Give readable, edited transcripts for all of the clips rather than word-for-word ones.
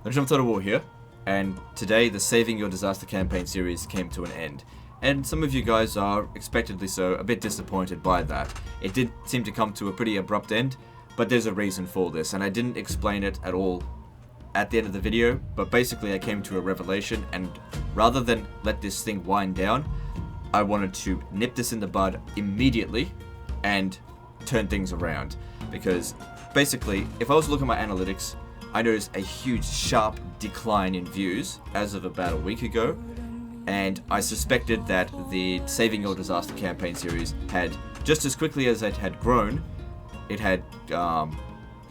Legend of Total War here, and today the Saving Your Disaster campaign series came to an end. And some of you guys are, expectedly so, a bit disappointed by that. It did seem to come to a pretty abrupt end, but there's a reason for this, and I didn't explain it at all at the end of the video, but basically I came to a revelation, and rather than let this thing wind down, I wanted to nip this in the bud immediately and turn things around. Because basically, if I was to look at my analytics, I noticed a huge sharp decline in views as of about a week ago, and I suspected that the Saving Your Disaster campaign series had, just as quickly as it had grown, it had,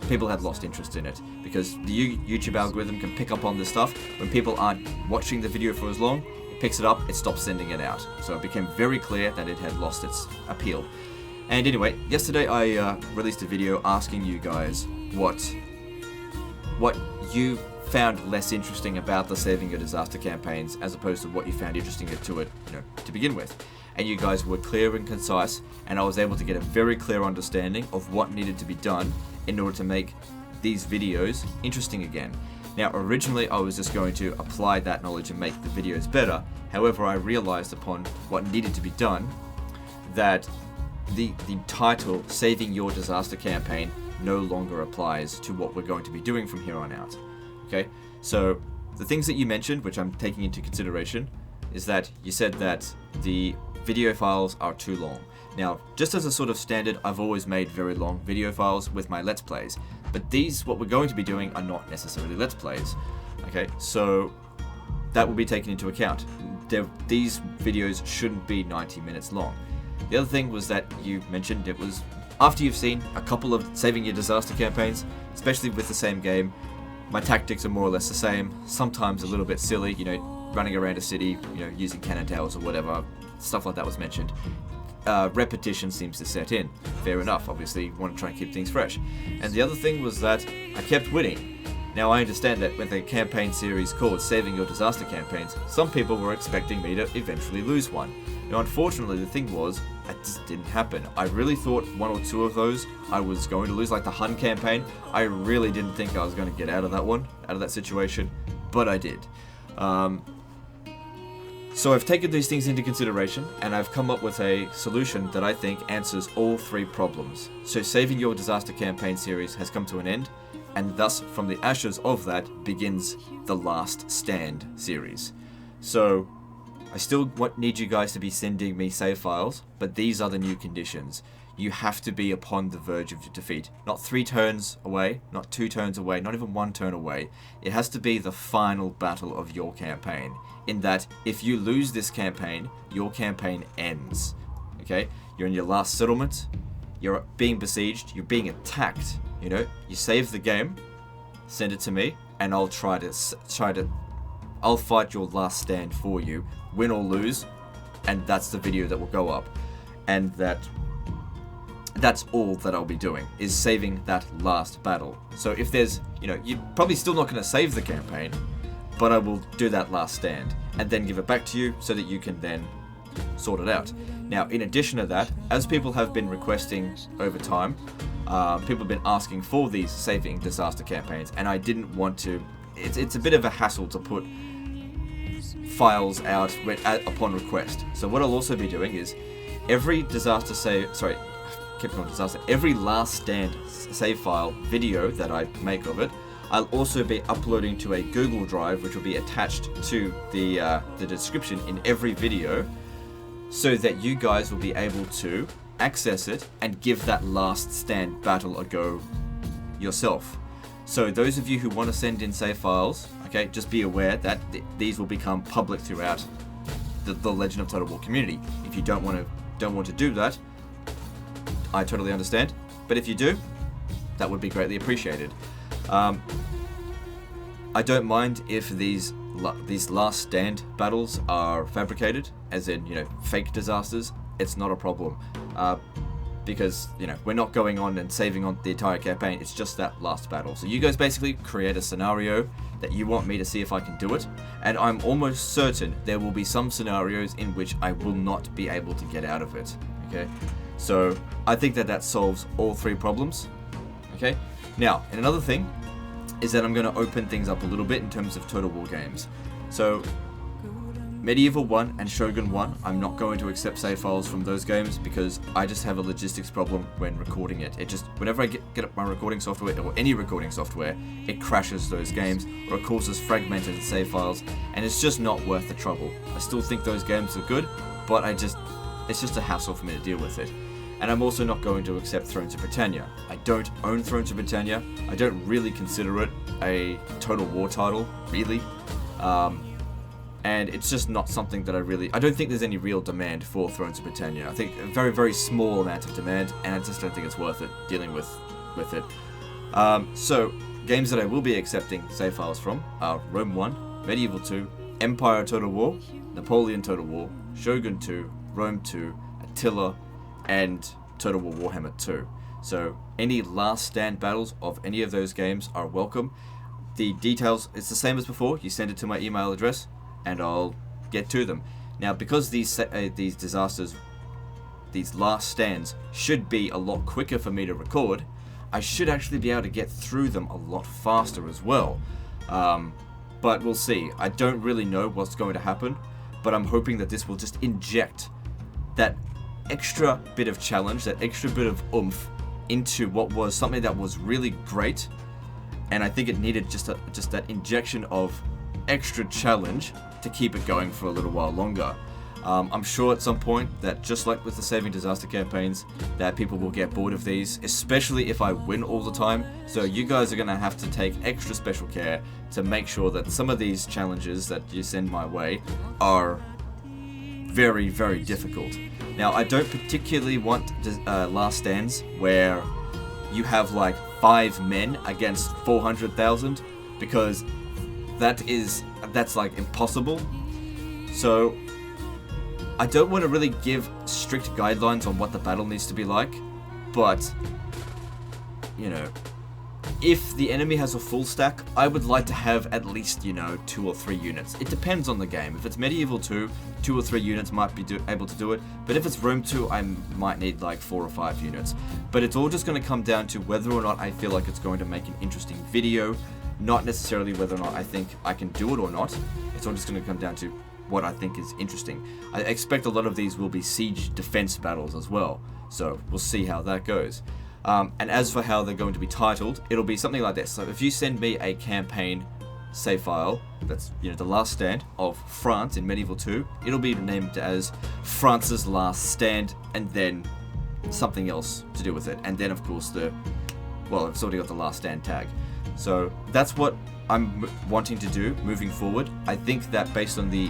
people had lost interest in it, because the YouTube algorithm can pick up on this stuff. When people aren't watching the video for as long, it picks it up, it stops sending it out. So it became very clear that it had lost its appeal. And anyway, yesterday I released a video asking you guys what you found less interesting about the Saving Your Disaster campaigns as opposed to what you found interesting to it, to begin with. And you guys were clear and concise, and I was able to get a very clear understanding of what needed to be done in order to make these videos interesting again. Now, originally I was just going to apply that knowledge and make the videos better. However, I realized upon what needed to be done that the title Saving Your Disaster campaign no longer applies to what we're going to be doing from here on out. Okay, so the things that you mentioned, which I'm taking into consideration, is that you said that the video files are too long. Now, just as a sort of standard, I've always made very long video files with my Let's Plays, but these, what we're going to be doing, are not necessarily Let's Plays. Okay, so that will be taken into account. These videos shouldn't be 90 minutes long. The other thing was that you mentioned it was after you've seen a couple of Saving Your Disaster campaigns, especially with the same game, my tactics are more or less the same, sometimes a little bit silly, running around a city, using cannon towers or whatever, stuff like that was mentioned. Repetition seems to set in. Fair enough, obviously you want to try and keep things fresh. And the other thing was that I kept winning. Now I understand that with a campaign series called Saving Your Disaster campaigns, some people were expecting me to eventually lose one. Now unfortunately the thing was, that just didn't happen. I really thought one or two of those I was going to lose, like the Hun campaign. I really didn't think I was going to get out of that one, out of that situation, but I did. So I've taken these things into consideration, and I've come up with a solution that I think answers all three problems. So Saving Your Disaster campaign series has come to an end, and thus from the ashes of that begins the Last Stand series. So I still need you guys to be sending me save files, but these are the new conditions. You have to be upon the verge of defeat. Not 3 turns away, not 2 turns away, not even 1 turn away. It has to be the final battle of your campaign. In that, if you lose this campaign, your campaign ends. Okay? You're in your last settlement, you're being besieged, you're being attacked, You save the game, send it to me, and I'll I'll fight your last stand for you, win or lose, and that's the video that will go up. And that's all that I'll be doing, is saving that last battle. So if there's, you're probably still not going to save the campaign, but I will do that last stand, and then give it back to you so that you can then sort it out. Now, in addition to that, as people have been requesting over time, people have been asking for these Saving Disaster campaigns, and I didn't want to, it's a bit of a hassle to put files out upon request. So what I'll also be doing is every every Last Stand save file video that I make of it, I'll also be uploading to a Google Drive, which will be attached to the description in every video, so that you guys will be able to access it and give that Last Stand battle a go yourself. So those of you who want to send in save files, okay, just be aware that these will become public throughout the Legend of Total War community. If you don't want to do that, I totally understand. But if you do, that would be greatly appreciated. I don't mind if these Last Stand battles are fabricated, as in, fake disasters. It's not a problem. Because, we're not going on and saving on the entire campaign, it's just that last battle. So you guys basically create a scenario that you want me to see if I can do it, and I'm almost certain there will be some scenarios in which I will not be able to get out of it, okay? So I think that solves all three problems, okay? Now, and another thing, is that I'm going to open things up a little bit in terms of Total War games. So Medieval 1 and Shogun 1, I'm not going to accept save files from those games because I just have a logistics problem when recording it. It just, whenever I get up my recording software, or any recording software, it crashes those games, or it causes fragmented save files, and it's just not worth the trouble. I still think those games are good, but it's just a hassle for me to deal with it. And I'm also not going to accept Thrones of Britannia. I don't own Thrones of Britannia. I don't really consider it a Total War title, really. And it's just not something that I don't think there's any real demand for Thrones of Britannia. I think a very, very small amount of demand, and I just don't think it's worth it dealing with it. So, games that I will be accepting save files from are Rome 1, Medieval 2, Empire Total War, Napoleon Total War, Shogun 2, Rome 2, Attila, and Total War Warhammer 2. So, any last stand battles of any of those games are welcome. The details, it's the same as before. You send it to my email address, and I'll get to them. Now, because these disasters, these last stands, should be a lot quicker for me to record, I should actually be able to get through them a lot faster as well. But we'll see. I don't really know what's going to happen, but I'm hoping that this will just inject that extra bit of challenge, that extra bit of oomph into what was something that was really great, and I think it needed just that injection of extra challenge to keep it going for a little while longer. I'm sure at some point that, just like with the Saving Disaster campaigns, that people will get bored of these, especially if I win all the time. So you guys are going to have to take extra special care to make sure that some of these challenges that you send my way are very, very difficult. Now, I don't particularly want last stands where you have like 5 men against 400,000, because that's like impossible. So I don't want to really give strict guidelines on what the battle needs to be like, but you know, if the enemy has a full stack, I would like to have at least, 2 or 3 units. It depends on the game. If it's Medieval 2, 2 or 3 units might be able to do it, but if it's Rome 2, I might need like 4 or 5 units. But it's all just going to come down to whether or not I feel like it's going to make an interesting video, not necessarily whether or not I think I can do it or not. It's all just going to come down to what I think is interesting. I expect a lot of these will be siege defense battles as well, so we'll see how that goes. And as for how they're going to be titled, it'll be something like this. So if you send me a campaign save file, that's the last stand of France in Medieval 2, it'll be named as France's Last Stand, and then something else to do with it. And then of course it's already got the Last Stand tag. So that's what I'm wanting to do moving forward. I think that based on the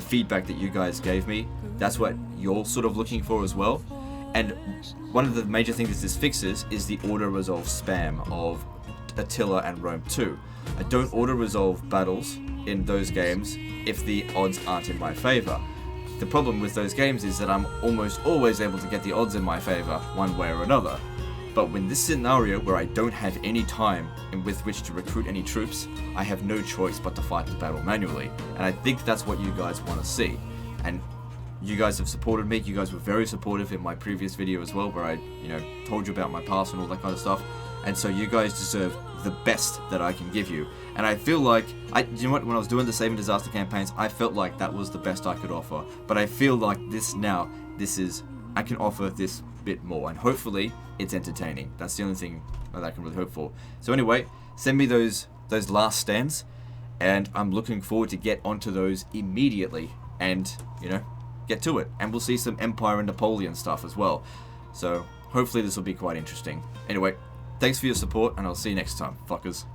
feedback that you guys gave me, that's what you're sort of looking for as well. And one of the major things this fixes is the auto-resolve spam of Attila and Rome 2. I don't auto-resolve battles in those games if the odds aren't in my favor. The problem with those games is that I'm almost always able to get the odds in my favor one way or another. But when this scenario where I don't have any time with which to recruit any troops, I have no choice but to fight the battle manually. And I think that's what you guys want to see. And you guys have supported me. You guys were very supportive in my previous video as well, where I, told you about my past and all that kind of stuff. And so you guys deserve the best that I can give you. And I feel like, when I was doing the Saving Disaster campaigns, I felt like that was the best I could offer. But I feel like I can offer this bit more, and hopefully it's entertaining. That's the only thing that I can really hope for. So anyway, send me those last stands, and I'm looking forward to get onto those immediately, and get to it. And we'll see some Empire and Napoleon stuff as well. So hopefully this will be quite interesting. Anyway, thanks for your support, and I'll see you next time, fuckers.